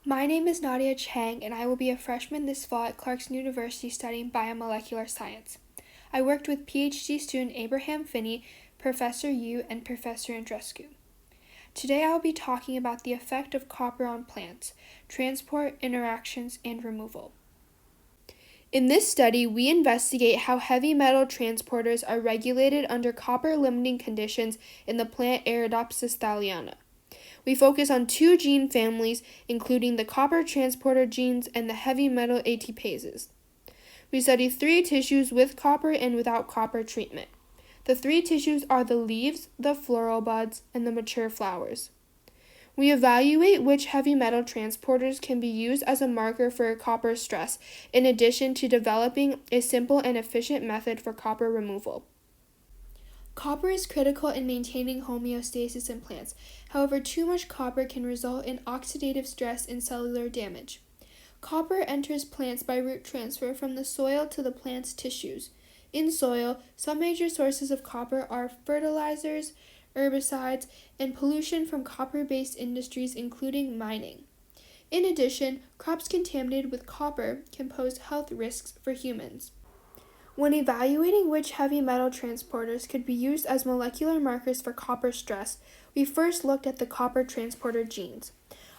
My name is Nadia Cheng, and I will be a freshman this fall at Clarkson University studying biomolecular science. I worked with PhD student Abraham Finney, Professor Yu, and Professor Andrescu. Today I will be talking about the effect of copper on plants, transport, interactions, and removal. In this study, we investigate how heavy metal transporters are regulated under copper-limiting conditions in the plant ERAPS thaliana. We focus on two gene families, including the copper transporter genes and the heavy metal ATPases. We study three tissues with copper and without copper treatment. The three tissues are the leaves, the floral buds, and the mature flowers. We evaluate which heavy metal transporters can be used as a marker for copper stress, in addition to developing a simple and efficient method for copper removal. Copper is critical in maintaining homeostasis in plants. However, too much copper can result in oxidative stress and cellular damage. Copper enters plants by root transfer from the soil to the plant's tissues. In soil, some major sources of copper are fertilizers, herbicides, and pollution from copper-based industries including mining. In addition, crops contaminated with copper can pose health risks for humans. When evaluating which heavy metal transporters could be used as molecular markers for copper stress, we first looked at the copper transporter genes.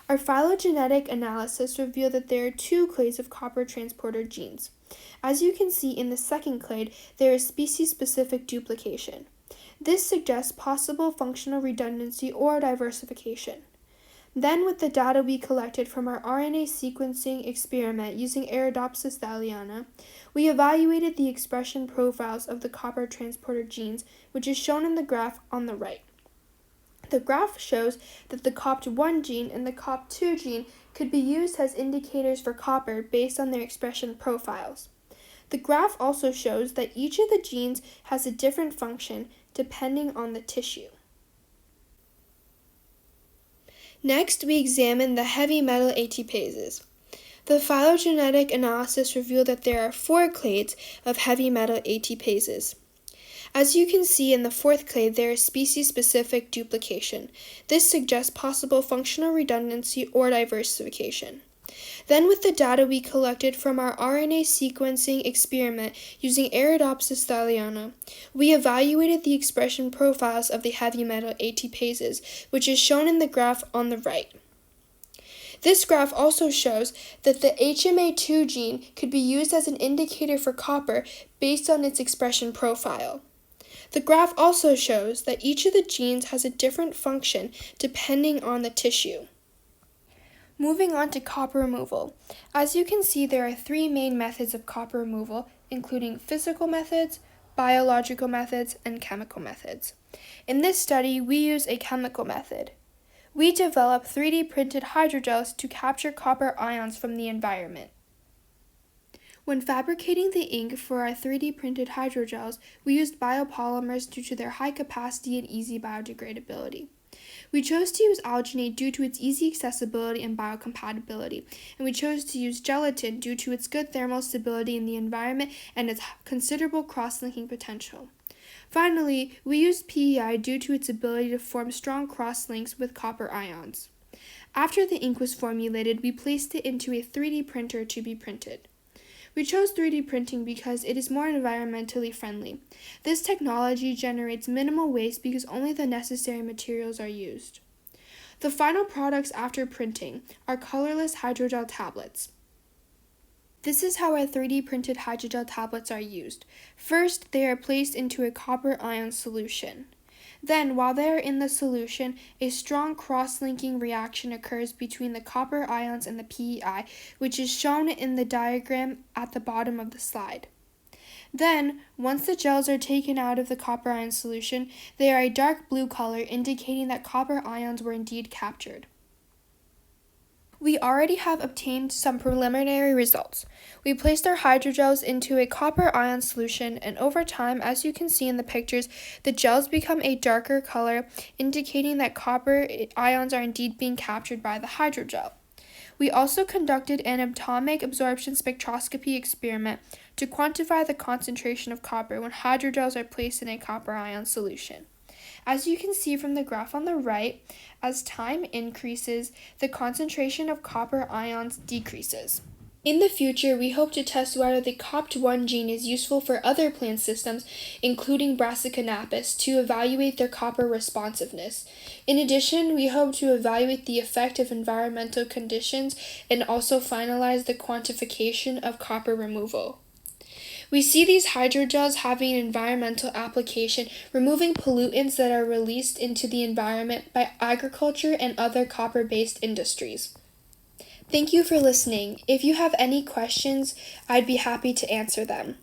Our phylogenetic analysis revealed that there are two clades of copper transporter genes. As you can see in the second clade, there is species-specific duplication. This suggests possible functional redundancy or diversification. Then, with the data we collected from our RNA sequencing experiment using ERAPS thaliana, we evaluated the expression profiles of the copper transporter genes, which is shown in the graph on the right. The graph shows that the COP1 gene and the COP2 gene could be used as indicators for copper based on their expression profiles. The graph also shows that each of the genes has a different function depending on the tissue. Next, we examine the heavy metal ATPases. The phylogenetic analysis revealed that there are four clades of heavy metal ATPases. As you can see in the fourth clade, there is species-specific duplication. This suggests possible functional redundancy or diversification. Then, with the data we collected from our RNA sequencing experiment using ERAPS thaliana, we evaluated the expression profiles of the heavy metal ATPases, which is shown in the graph on the right. This graph also shows that the HMA2 gene could be used as an indicator for copper based on its expression profile. The graph also shows that each of the genes has a different function depending on the tissue. Moving on to copper removal. As you can see, there are three main methods of copper removal, including physical methods, biological methods, and chemical methods. In this study, we use a chemical method. We develop 3D printed hydrogels to capture copper ions from the environment. When fabricating the ink for our 3D printed hydrogels, we used biopolymers due to their high capacity and easy biodegradability. We chose to use alginate due to its easy accessibility and biocompatibility, and we chose to use gelatin due to its good thermal stability in the environment and its considerable cross-linking potential. Finally, we used PEI due to its ability to form strong cross-links with copper ions. After the ink was formulated, we placed it into a 3D printer to be printed. We chose 3D printing because it is more environmentally friendly. This technology generates minimal waste because only the necessary materials are used. The final products after printing are colorless hydrogel tablets. This is how our 3D printed hydrogel tablets are used. First, they are placed into a copper ion solution. Then, while they are in the solution, a strong cross-linking reaction occurs between the copper ions and the PEI, which is shown in the diagram at the bottom of the slide. Then, once the gels are taken out of the copper ion solution, they are a dark blue color, indicating that copper ions were indeed captured. We already have obtained some preliminary results. We placed our hydrogels into a copper ion solution, and over time, as you can see in the pictures, the gels become a darker color, indicating that copper ions are indeed being captured by the hydrogel. We also conducted an atomic absorption spectroscopy experiment to quantify the concentration of copper when hydrogels are placed in a copper ion solution. As you can see from the graph on the right, as time increases, the concentration of copper ions decreases. In the future, we hope to test whether the COPT1 gene is useful for other plant systems, including Brassicanapis, to evaluate their copper responsiveness. In addition, we hope to evaluate the effect of environmental conditions and also finalize the quantification of copper removal. We see these hydrogels having an environmental application, removing pollutants that are released into the environment by agriculture and other copper-based industries. Thank you for listening. If you have any questions, I'd be happy to answer them.